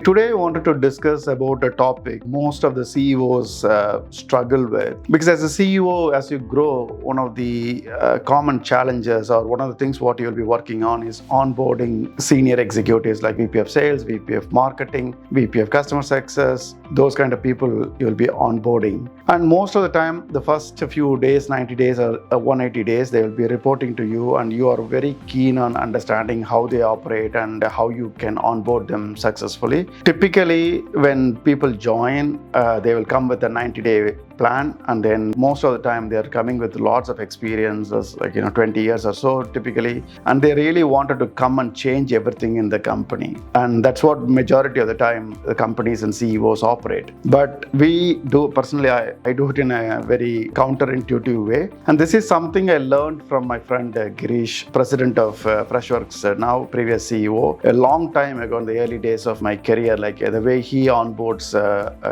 Today I wanted to discuss about a topic most of the CEOs struggle with. Because as a CEO, as you grow, one of the common challenges or one of the things what you'll be working on is onboarding senior executives like VP of Sales, VP of Marketing, VP of Customer Success. Those kind of people you'll be onboarding. And most of the time, the first few days, 90 days or 180 days, they will be reporting to you, and you are very keen on understanding how they operate and how you can onboard them successfully. Typically, when people join, they will come with a 90-day plan, and then most of the time they're coming with lots of experiences, like 20 years or so typically, and they really wanted to come and change everything in the company. And that's what majority of the time the companies and CEOs operate. But we do, personally, I do it in a very counterintuitive way. And this is something I learned from my friend Girish, president of Freshworks, now previous CEO, a long time ago in the early days of my career, like the way he onboards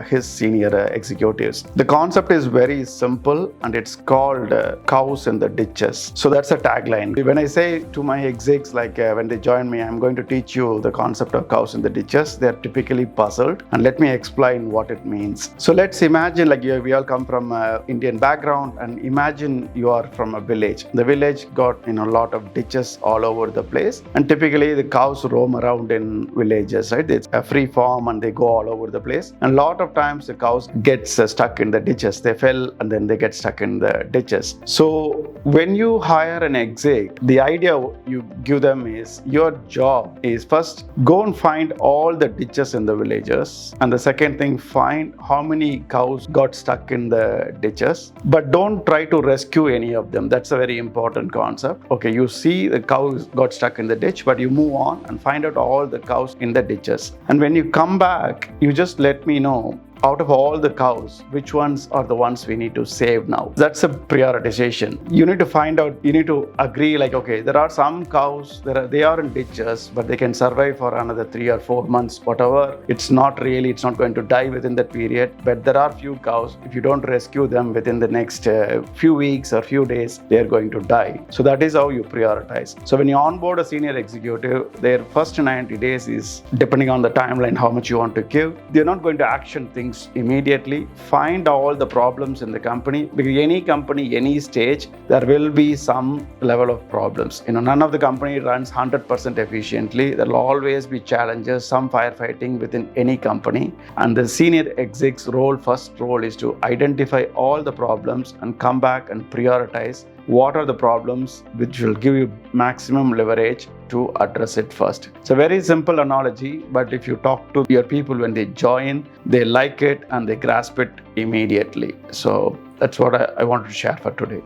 his senior executives. The concept is very simple, and it's called cows in the ditches. So that's a tagline. When I say to my execs, like when they join me, I'm going to teach you the concept of cows in the ditches, they're typically puzzled. And let me explain what it means. So let's imagine, like we all come from an Indian background, and imagine you are from a village. The village got a lot of ditches all over the place, and typically the cows roam around in villages, right? It's a free farm and they go all over the place. And a lot of times the cows get stuck in the ditches. They fell and then they get stuck in the ditches. So when you hire an exec, the idea you give them is your job is first go and find all the ditches in the villages, and the second thing, find how many cows got stuck in the ditches, but don't try to rescue any of them. That's a very important concept. Okay, you see the cows got stuck in the ditch, but you move on and find out all the cows in the ditches. And when you come back, you just let me know, out of all the cows, which ones are the ones we need to save now. That's a prioritization. You need to find out, you need to agree, like, okay, there are some cows, they are in ditches, but they can survive for another 3 or 4 months, whatever. It's not going to die within that period. But there are few cows, if you don't rescue them within the next few weeks or few days, they are going to die. So that is how you prioritize. So when you onboard a senior executive, their first 90 days is, depending on the timeline, how much you want to give. They're not going to action things immediately. Find all the problems in the company, because any company, any stage, there will be some level of problems. None of the company runs 100% efficiently. There will always be challenges, some firefighting within any company. And the senior exec's first role is to identify all the problems and come back and prioritize what are the problems which will give you maximum leverage to address it first. It's a very simple analogy, but if you talk to your people when they join, they like it and they grasp it immediately. So that's what I wanted to share for today.